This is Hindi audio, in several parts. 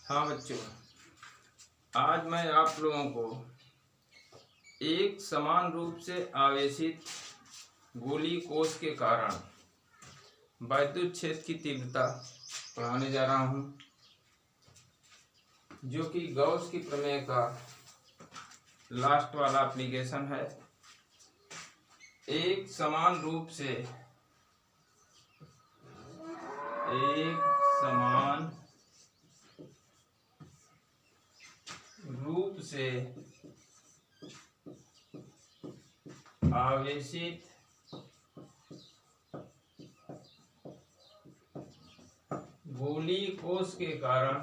हाँ बच्चों, आज मैं आप लोगों को एक समान रूप से आवेशित गोली कोश के कारण वैद्युत क्षेत्र की तीव्रता पढ़ाने जा रहा हूँ, जो कि गॉस की प्रमेय का लास्ट वाला एप्लीकेशन है। एक समान रूप से आवेशित गोली कोश के कारण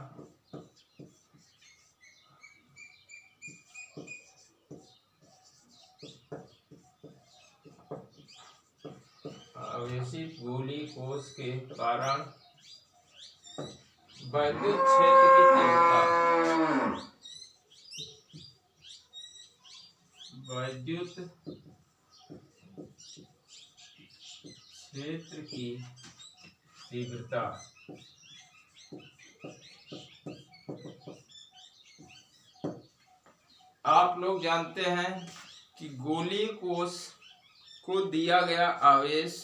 वैद्युत क्षेत्र की तीव्रता आप लोग जानते हैं कि गोलीय कोश को दिया गया आवेश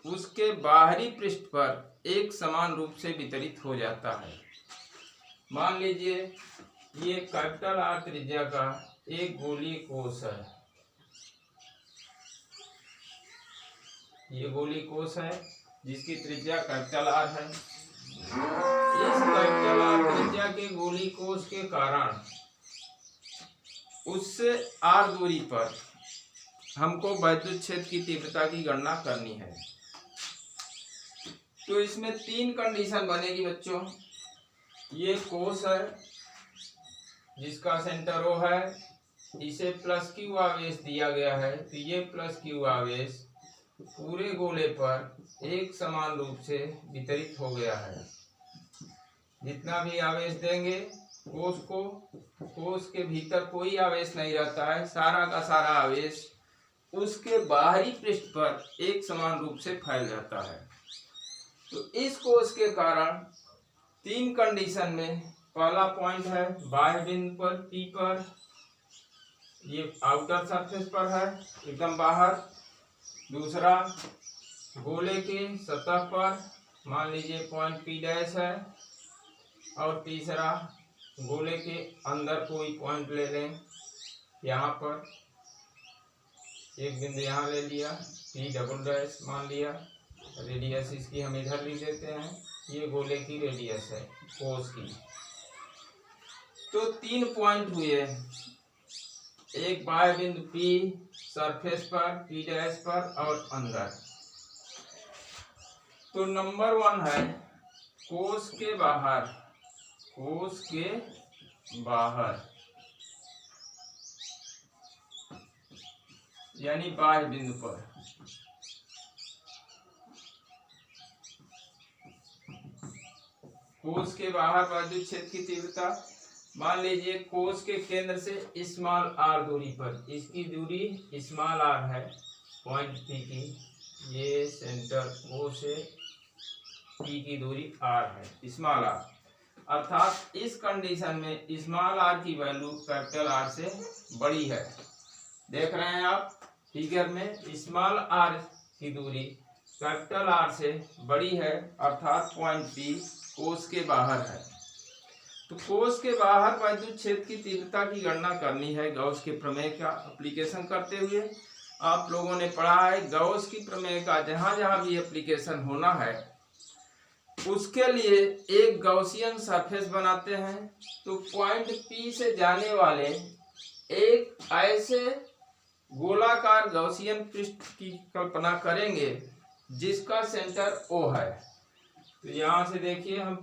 उसके बाहरी पृष्ठ पर एक समान रूप से वितरित हो जाता है। मान लीजिए ये कैपिटल आर त्रिज्या का एक गोलीय कोश है। ये गोलीय कोश है जिसकी त्रिज्या कैपिटल आर है। इस कैपिटल आर त्रिज्या के गोलीय कोश के कारण उससे आर दूरी पर हमको वैद्युत क्षेत्र की तीव्रता की गणना करनी है। तो इसमें तीन कंडीशन बनेगी बच्चों। ये कोश है जिसका सेंटर O है, इसे प्लस क्यू आवेश दिया गया है, तो ये प्लस क्यू आवेश पूरे गोले पर एक समान रूप से वितरित हो गया है। जितना भी आवेश देंगे कोश के भीतर कोई आवेश नहीं रहता है, सारा का सारा आवेश उसके बाहरी पृष्ठ पर एक समान रूप से फैल जाता है। तो इस कोश के कारण तीन कंडीशन में, पहला पॉइंट है बाह्य बिंदु पर P पर, ये आउटर सरफेस पर है एकदम बाहर। दूसरा गोले के सतह पर, मान लीजिए पॉइंट P डैश है। और तीसरा गोले के अंदर कोई पॉइंट ले लें, यहाँ पर एक बिंदु यहाँ ले लिया, P डबल डैश मान लिया। रेडियस इसकी हम इधर लिख देते हैं, ये गोले की रेडियस है कोश की। तो तीन पॉइंट हुए, एक बाह्य बिंदु P सरफेस पर P डैश पर और अंदर। तो नंबर 1 है कोश के बाहर यानी बाह्य बिंदु पर। कोश के बाहर वैद्युत क्षेत्र की तीव्रता, मान लीजिए कोश के केंद्र से स्मॉल आर दूरी पर, इसकी दूरी स्मॉल आर है पॉइंट P की, ये सेंटर O से P की दूरी R है, स्मॉल आर। अर्थात इस कंडीशन में स्मॉल आर की वैल्यू कैपिटल आर से बड़ी है। देख रहे हैं आप फिगर में, स्मॉल आर की दूरी कैपिटल आर से बड़ी है, अर्थात पॉइंट P कोश के बाहर है। तो कोश के बाहर वैद्युत क्षेत्र की तीव्रता की गणना करनी है गॉस के प्रमेय का एप्लीकेशन करते हुए। आप लोगों ने पढ़ा है गॉस की प्रमेय का जहां जहां भी एप्लीकेशन होना है उसके लिए एक गॉसियन सरफेस बनाते हैं। तो पॉइंट P से जाने वाले एक ऐसे गोलाकार गॉसियन पृष्ठ की कल्पना करेंगे जिसका सेंटर O है। तो यहाँ से देखिए हम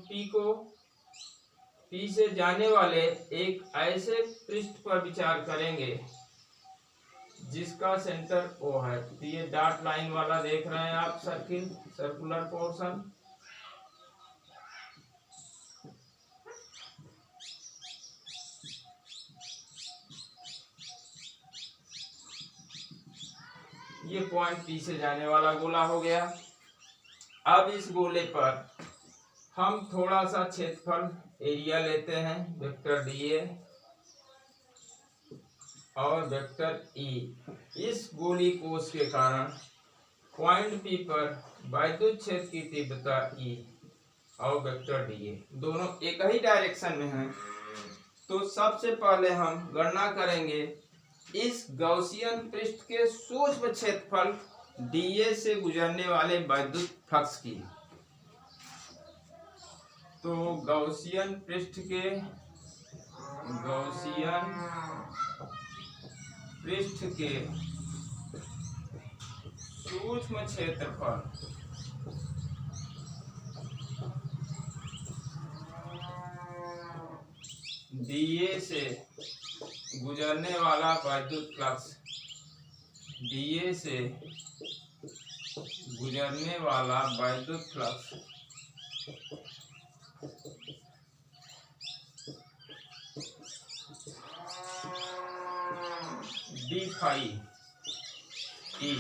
P से जाने वाले एक ऐसे पृष्ठ पर विचार करेंगे जिसका सेंटर O है। तो ये डॉट लाइन वाला देख रहे हैं आप सर्कुलर पोर्शन। ये पॉइंट P से जाने वाला गोला हो गया। अब इस गोले पर हम थोड़ा सा क्षेत्रफल एरिया लेते हैं, वेक्टर डीए और वेक्टर ई। इस गोली कोष के कारण पॉइंट पी पर वैद्युत क्षेत्र की तीव्रता ई और वेक्टर डीए दोनों एक ही डायरेक्शन में हैं। तो सबसे पहले हम गणना करेंगे इस गॉसियन पृष्ठ के सूक्ष्म क्षेत्रफल डीए से गुजरने वाले वैद्युत फ्लक्स की। तो गॉसियन पृष्ठ के सूक्ष्म क्षेत्रफल डीए से गुजरने वाला वैद्युत फ्लक्स, डीए से गुजरने वाला वैद्युत फ्लक्स डी फाई ई।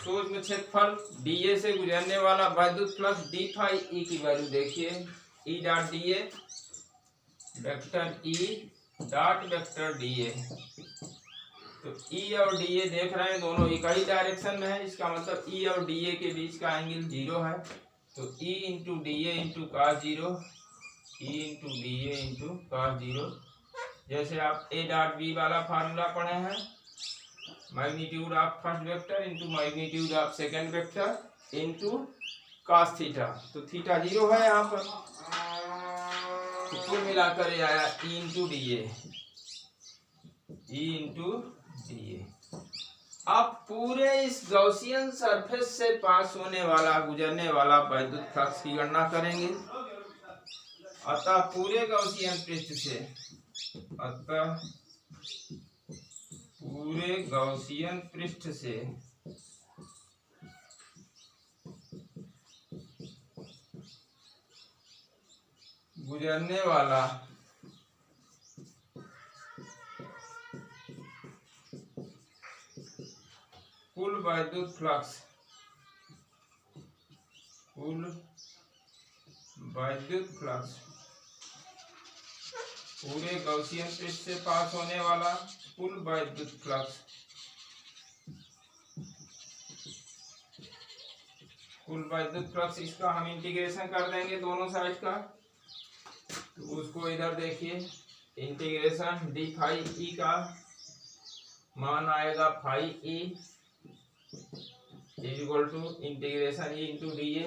सूक्ष्म क्षेत्रफल डीए से गुजरने वाला वैद्युत फ्लक्स डी फाई ई की वैल्यू देखिए, E dot DA vector E dot vector DA. तो ई और डीए देख रहे हैं दोनों एक ही डायरेक्शन में है, इसका मतलब ई और डीए के बीच का एंगल 0 है। तो E into DA into cos 0, E into DA into cos 0। जैसे आप ए डॉट बी वाला फार्मूला पढ़े हैं, magnitude of first vector into magnitude of second vector into cos theta. तो थीटा 0 है यहाँ पर, तो कुल मिलाकर ये आया E into DA, E into DA. अब पूरे इस गॉसियन सरफेस से पास होने वाला गुजरने वाला वैद्युत फ्लक्स की गणना करेंगे। अतः पूरे गॉसियन पृष्ठ से, अतः पूरे गॉसियन पृष्ठ से गुजरने वाला कुल वैद्युत फ्लक्स, कुल वैद्युत फ्लक्स पूरे गॉसियन पृष्ठ से पास होने वाला कुल वैद्युत फ्लक्स, कुल वैद्युत फ्लक्स, इसका हम इंटीग्रेशन कर देंगे दोनों साइड का। तो उसको इधर देखिए, इंटीग्रेशन डी फाई ई का मान आएगा phi E is equal to integration E into D A,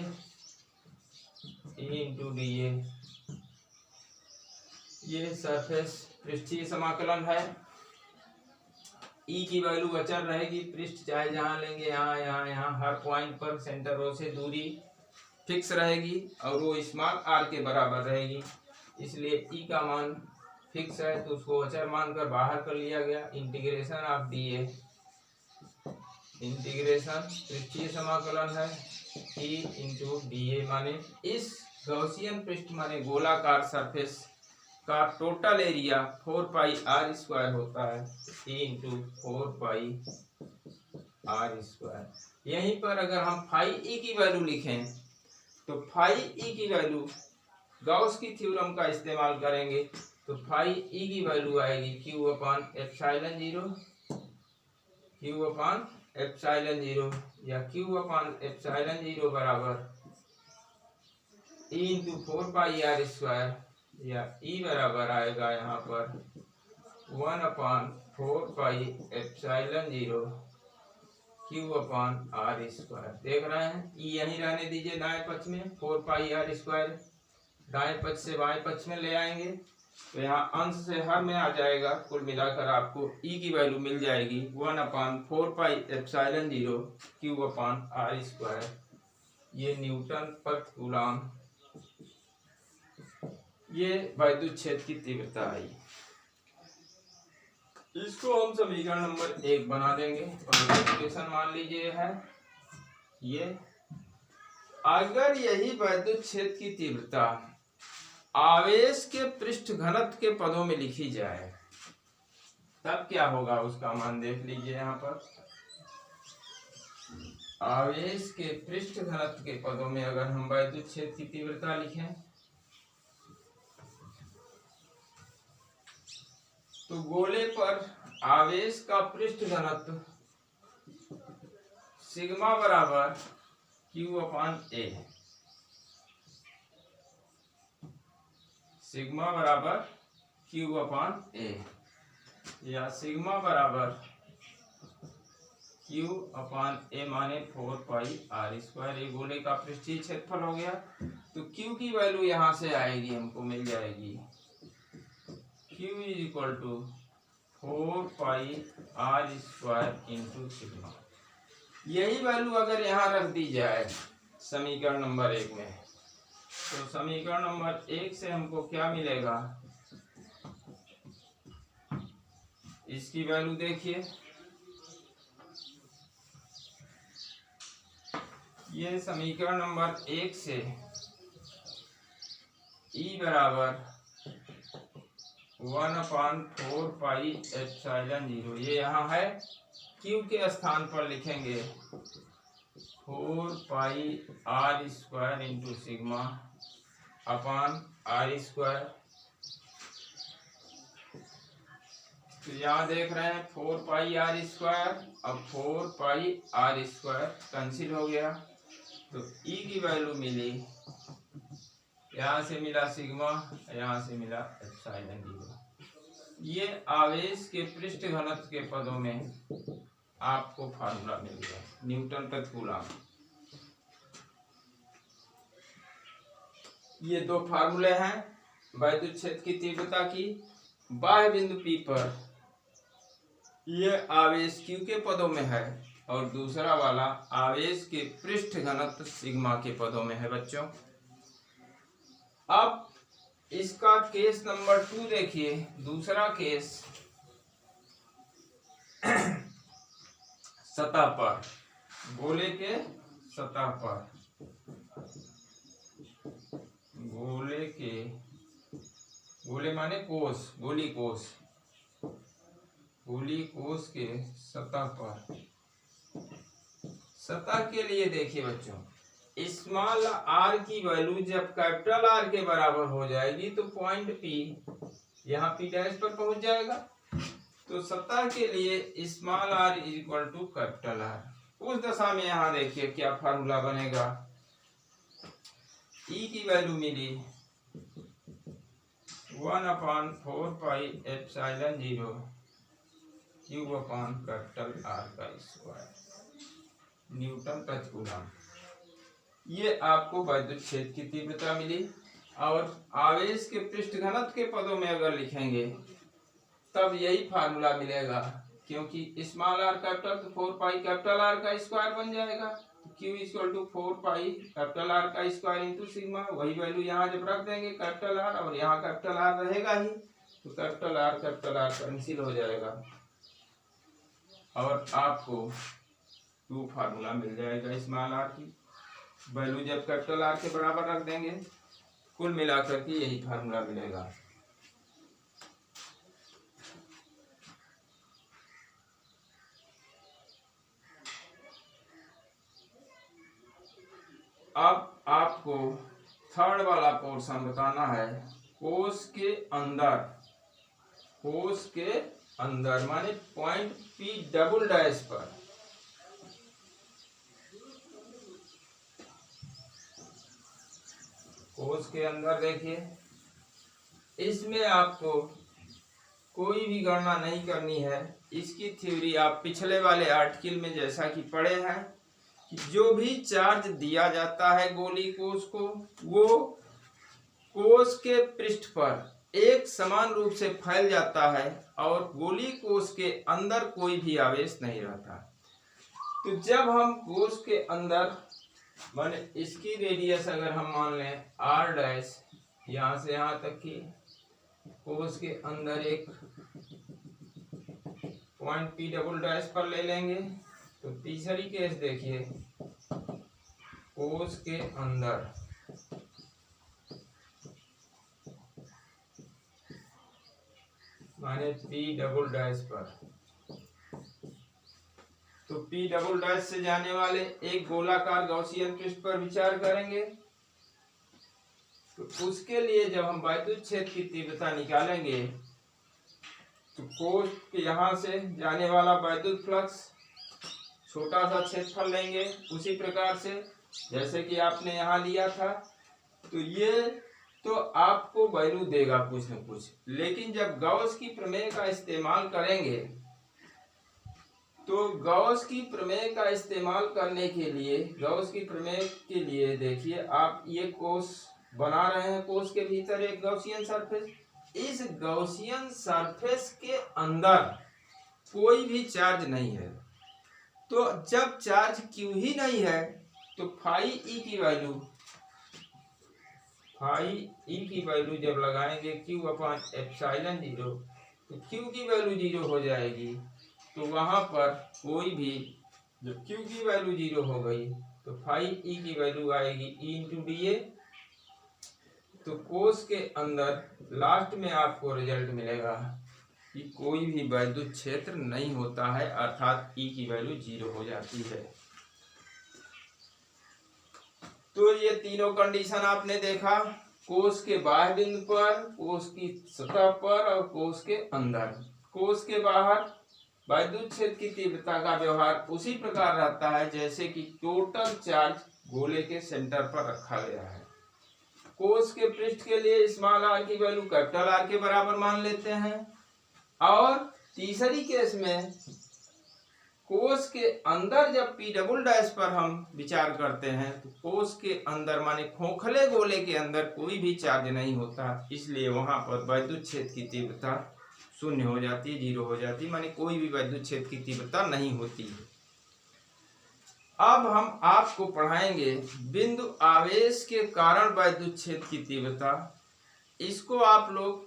E into D A. ये सरफेस पृष्ठीय समाकलन है। ई की वैल्यू अचर रहेगी, पृष्ठ चाहे जहां लेंगे, यहाँ यहाँ यहाँ हर पॉइंट पर सेंटर ओ से दूरी फिक्स रहेगी और वो स्मॉल आर के बराबर रहेगी, इसलिए ई का मान फिक्स है, तो उसको अचर मानकर बाहर कर लिया गया। Integration of D A, integration पृष्ठीय समाकलन है ई इंटू डी ए, माने इस गॉसियन पृष्ठ माने गोलाकार सरफेस का total area 4 pi are square होता है, E into 4 pi are square. यहीं पर अगर हम फाई ई की वैल्यू लिखें तो फाई ई की वैल्यू गॉस की थ्योरम का इस्तेमाल करेंगे, तो फाई ई की वैल्यू आएगी q upon epsilon 0, Q upon epsilon 0 या क्यू अपान एप्सिलॉन 0 बराबर E into 4 pi are square, या ई बराबर आएगा यहाँ पर 1 upon 4 pi epsilon 0 Q upon are square. देख रहे हैं, ई यहीं रहने दीजिए दाएं पक्ष में, 4 पाई आर स्क्वायर दाएं पक्ष से बाएं पक्ष में ले आएंगे तो यहाँ अंश से हर में आ जाएगा। कुल मिलाकर आपको ई की वैल्यू मिल जाएगी 1 upon 4 pi epsilon 0 Q upon are square. ये न्यूटन पर कूलम, ये वैद्युत क्षेत्र की तीव्रता आई। इसको हम समीकरण नंबर 1 बना देंगे और इक्वेशन मान लीजिए है ये। अगर यही वैद्युत क्षेत्र की तीव्रता आवेश के पृष्ठ घनत्व के पदों में लिखी जाए तब क्या होगा, उसका मान देख लीजिए यहाँ पर। आवेश के पृष्ठ घनत्व के पदों में अगर हम वैद्युत क्षेत्र की तीव्रता लिखें तो गोले पर आवेश का पृष्ठ घनत्व सिग्मा बराबर Q अपान A, सिग्मा बराबर Q अपान A या सिग्मा बराबर Q अपान A माने 4 पाई R स्क्वायर। ये गोले का पृष्ठीय क्षेत्रफल हो गया। तो Q की वैल्यू यहाँ से आएगी, हमको मिल जाएगी Q is equal to 4 pi R square into sigma. यही वैल्यू अगर यहाँ रख दी जाए समीकरण नंबर 1 में, तो समीकरण नंबर 1 से हमको क्या मिलेगा, इसकी वैल्यू देखिए, ये समीकरण नंबर 1 से E बराबर 1/4 पाई एप्सिलॉन 0, ये यहाँ है, Q के स्थान पर लिखेंगे 4 pi R square into sigma अपान R स्क्वायर। तो यहाँ देख रहे हैं 4 पाई R स्क्वायर, अब 4 पाई R स्क्वायर कैंसिल हो गया, तो E की वैल्यू मिली, यहाँ से मिला सिग्मा, यहाँ से मिला एप्सिलॉन 0। ये आवेश के पृष्ठ घनत्व के पदों में आपको फार्मूला मिल गया, न्यूटन प्रति कूलम। ये दो फार्मूले हैं वैद्युत क्षेत्र की तीव्रता की। बाह्य बिंदु P पर ये आवेश Q के पदों में है और दूसरा वाला आवेश के पृष्ठ घनत्व सिग्मा के पदों में है बच्चों। अब इसका केस नंबर 2 देखिए, दूसरा केस सतह पर, गोले के सतह पर, गोले के, गोले माने कोष, गोली कोष, गोली कोष के सतह पर। सतह के लिए देखिए बच्चों, स्मॉल r की वैल्यू जब कैपिटल R के बराबर हो जाएगी तो पॉइंट P यहाँ P डैश पर पहुंच जाएगा। तो सतह के लिए small r is equal to capital R। उस दशा में यहाँ देखिए क्या फार्मूला बनेगा, E की वैल्यू मिली 1/4 पाई एप्सिलॉन 0 Q अपान कैपिटल R का स्क्वायर, न्यूटन प्रति कूलम। ये आपको वैद्युत क्षेत्र की तीव्रता मिली। और आवेश के पृष्ठ घनत्व के पदों में अगर लिखेंगे तब यही फार्मूला मिलेगा, क्योंकि स्मॉल r कैपिटल तो 4 पाई कैपिटल R का स्क्वायर बन जाएगा। तो Q equal to 4 pi capital R का स्क्वायर इंटू सिग्मा। वही वैल्यू यहाँ जब रख देंगे कैपिटल R, और यहाँ कैपिटल R रहेगा ही, तो कैपिटल R कैंसिल हो जाएगा और आपको 2 फार्मूला मिल जाएगा स्मॉल r की वैल्यू जब कैपिटल R के बराबर रख देंगे। कुल मिलाकर के यही फार्मूला मिलेगा। अब आपको थर्ड वाला पोर्शन बताना है, कोष के अंदर, कोष के अंदर माने पॉइंट P डबल डैश पर। कोष के अंदर देखिए, इसमें आपको कोई भी गणना नहीं करनी है। इसकी थ्योरी आप पिछले वाले आर्टिकल में जैसा कि पढ़े हैं कि जो भी चार्ज दिया जाता है गोली कोष को, वो कोष के पृष्ठ पर एक समान रूप से फैल जाता है और गोली कोष के अंदर कोई भी आवेश नहीं रहता। तो जब हम कोष के अंदर माने इसकी रेडियस अगर हम मान लें r डैश, यहाँ से यहाँ तक की कोष के अंदर एक पॉइंट P डबल डैश पर ले लेंगे। तो तीसरी केस देखिए, कोष के अंदर माने P डबल डैश पर। तो तो P डबल डैश से जाने वाले एक गोलाकार गॉसियन पृष्ठ पर विचार करेंगे। तो उसके लिए जब हम वैद्युत क्षेत्र की तीव्रता निकालेंगे तो कोश के यहाँ से जाने वाला वैद्युत फ्लक्स छोटा सा क्षेत्रफल लेंगे, उसी प्रकार से जैसे कि आपने यहाँ लिया था। तो ये तो आपको वैल्यू देगा कुछ न कुछ, लेकिन जब गॉस की प्रमेय का इस्तेमाल करेंगे तो गॉस की प्रमेय का इस्तेमाल करने के लिए, गॉस की प्रमेय के लिए देखिए आप ये कोश बना रहे हैं, कोश के भीतर एक गॉसियन सरफेस, इस गॉसियन सरफेस के अंदर कोई भी चार्ज नहीं है। तो जब चार्ज Q ही नहीं है तो फाई ई की वैल्यू, फाई ई की वैल्यू जब लगाएंगे Q अपॉन एप्सिलॉन 0, तो Q की वैल्यू 0 हो जाएगी। तो वहां पर कोई भी, जब Q की वैल्यू 0 हो गई तो फाई ई की वैल्यू आएगी E इंटू डी ए। तो कोश के अंदर लास्ट में आपको रिजल्ट मिलेगा कि कोई भी वैद्युत क्षेत्र नहीं होता है, अर्थात E की वैल्यू 0 हो जाती है। तो ये तीनों कंडीशन आपने देखा, कोश के बाह्य बिंदु पर, कोश की सतह पर और कोश के अंदर। कोश के बाहर वैद्युत क्षेत्र की तीव्रता का व्यवहार उसी प्रकार रहता है जैसे कि टोटल चार्ज गोले के सेंटर पर रखा गया है। कोश के पृष्ठ के लिए स्मॉल आर की वैल्यू कैपिटल आर के बराबर मान लेते हैं, और तीसरी केस में कोश के अंदर जब P डबल डैश पर हम विचार करते हैं तो कोश के अंदर माने खोखले गोले के अंदर कोई भी चार्ज नहीं होता, इसलिए वहां पर वैद्युत क्षेत्र की तीव्रता शून्य हो जाती है, 0 हो जाती है, माने कोई भी वैद्युत क्षेत्र की तीव्रता नहीं होती है। अब हम आपको पढ़ाएंगे बिंदु आवेश के कारण वैद्युत क्षेत्र की तीव्रता। इसको आप लोग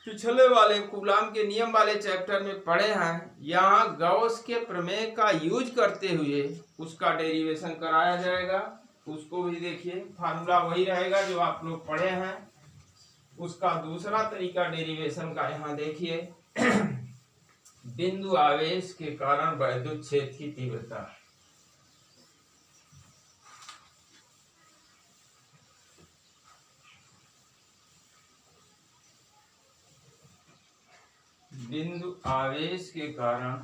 पिछले वाले कूलाम के नियम वाले चैप्टर में पढ़े हैं। यहाँ गॉस के प्रमेय का यूज करते हुए उसका डेरिवेशन कराया जाएगा, उसको भी देखिए। फार्मूला वही रहेगा जो आप लोग पढ़े हैं, उसका दूसरा तरीका डेरिवेशन का यहाँ देखिए। बिंदु आवेश के कारण वैद्युत क्षेत्र की तीव्रता। बिंदु आवेश के कारण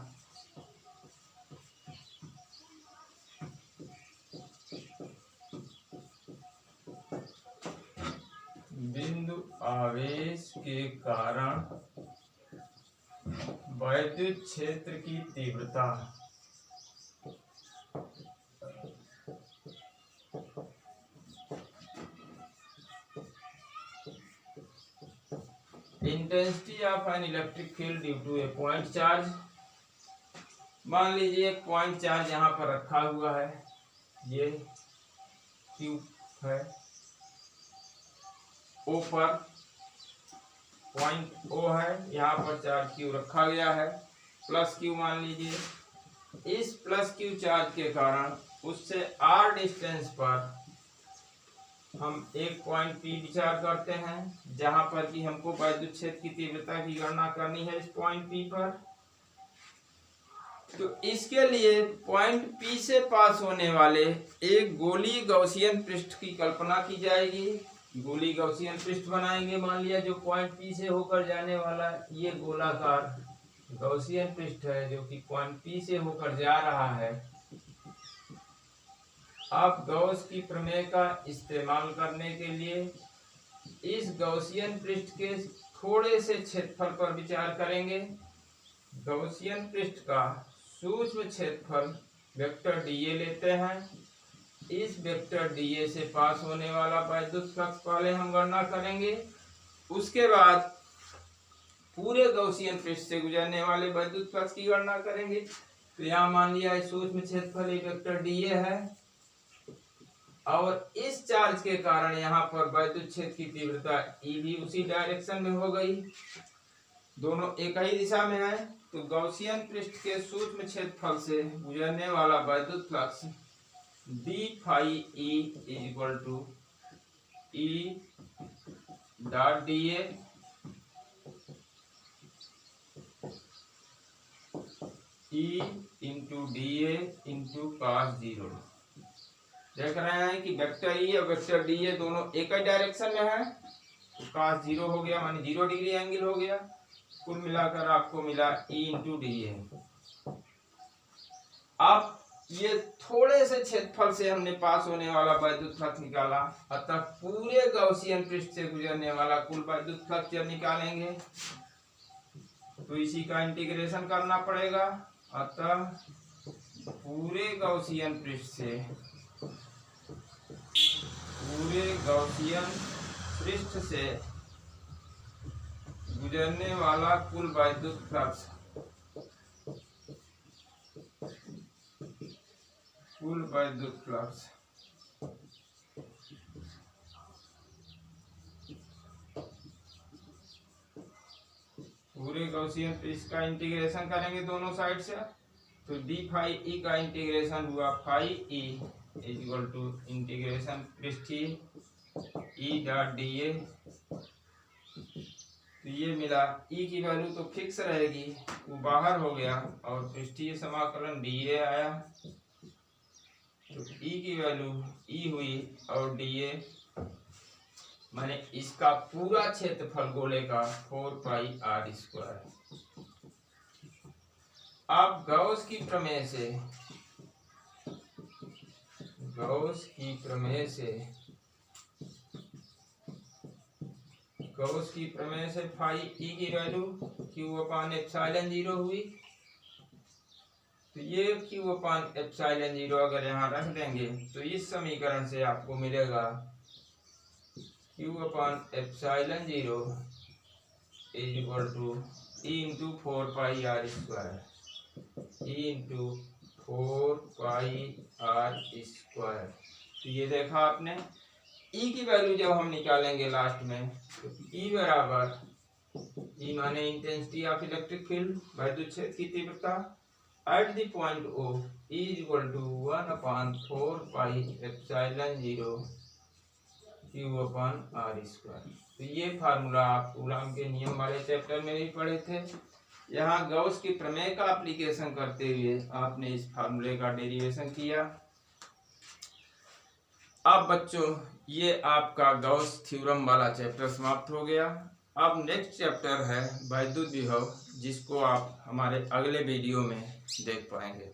वैद्युत क्षेत्र की तीव्रता। Intensity of an electric field due to a point charge. मान लीजिए एक पॉइंट चार्ज यहाँ पर रखा हुआ है, ये Q है, O पर पॉइंट O है, यहाँ पर चार्ज Q रखा गया है, प्लस Q मान लीजिए। इस प्लस Q चार्ज के कारण उससे R डिस्टेंस पर हम एक पॉइंट P विचार करते हैं, जहां पर कि हमको वैद्युत क्षेत्र की तीव्रता की गणना करनी है इस पॉइंट P पर। तो इसके लिए पॉइंट P से पास होने वाले एक गोलीय गॉसियन पृष्ठ की कल्पना की जाएगी। गोलीय गॉसियन पृष्ठ बनाएंगे। मान लिया जो पॉइंट P से होकर जाने वाला ये गोलाकार गॉसियन पृष्ठ है जो कि पॉइंट P से होकर जा रहा है। आप गॉस की प्रमेय का इस्तेमाल करने के लिए इस गॉसियन पृष्ठ के थोड़े से क्षेत्रफल पर विचार करेंगे। गॉसियन पृष्ठ का सूक्ष्म क्षेत्रफल वेक्टर dA लेते हैं। इस वेक्टर dA से पास होने वाला वैद्युत फ्लक्स पहले हम गणना करेंगे, उसके बाद पूरे गॉसियन पृष्ठ से गुजरने वाले वैद्युत फ्लक्स की गणना करेंगे। तो यहाँ मान लिया सूक्ष्म क्षेत्रफल एक वेक्टर dA है, और इस चार्ज के कारण यहाँ पर वैद्युत क्षेत्र की तीव्रता E भी उसी डायरेक्शन में हो गई, दोनों एक ही दिशा में है। तो गॉसियन पृष्ठ के सूक्ष्म क्षेत्रफल से गुजरने वाला वैद्युत flux d phi E equal to E dot dA E into D A into cos 0। देख रहे हैं कि वेक्टर ई और वेक्टर डी ए दोनों एक ही डायरेक्शन में है, तो cos 0 हो गया, माने 0 डिग्री एंगल हो गया। कुल मिलाकर आपको मिला ई इंटू डी ए। अब ये थोड़े से क्षेत्रफल से हमने पास होने वाला वैद्युत फ्लक्स निकाला, अतः पूरे गॉसियन पृष्ठ से गुजरने वाला कुल वैद्युत फ्लक्स जब निकालेंगे तो इसी का इंटीग्रेशन करना पड़ेगा। अतः पूरे गॉसियन पृष्ठ से गुजरने वाला कुल वैद्युत फ्लक्स पूरे गॉसियन पृष्ठ का इंटीग्रेशन करेंगे दोनों साइड से, तो डी फाई ई का इंटीग्रेशन हुआ phi E is equal to integration पृष्ठीय ई डॉट डी ए। तो ये मिला, ई की वैल्यू तो फिक्स रहेगी, वो बाहर हो गया और पृष्ठीय समाकलन डी ए आया, तो ई की वैल्यू ई हुई और डी ए माने इसका पूरा क्षेत्रफल गोले का 4 पाई आर स्क्वायर। अब गॉस की प्रमेय से फाई ई की वैल्यू क्यू अपान एप्सिलॉन 0 हुई, तो ये क्यू अपान एप्सिलॉन 0 अगर यहाँ रख देंगे तो इस समीकरण से आपको मिलेगा Q upon epsilon 0 is equal to E into 4 pi are square, E into 4 pi are square. तो ये देखा आपने, ई की वैल्यू जब हम निकालेंगे लास्ट में, तो ई बराबर, ई माने इंटेंसिटी ऑफ इलेक्ट्रिक फील्ड, वैद्युत क्षेत्र की तीव्रता at the point O is equal to 1/4 pi epsilon 0 Q upon are square. तो ये फार्मूला आप कूलॉम के नियम वाले चैप्टर में भी पढ़े थे। यहाँ गॉस की प्रमेय का एप्लीकेशन करते हुए आपने इस फार्मूले का डेरिवेशन किया। अब बच्चों ये आपका गॉस थ्योरम वाला चैप्टर समाप्त हो गया। अब नेक्स्ट चैप्टर है वैद्युत विभव, जिसको आप हमारे अगले वीडियो में देख पाएंगे।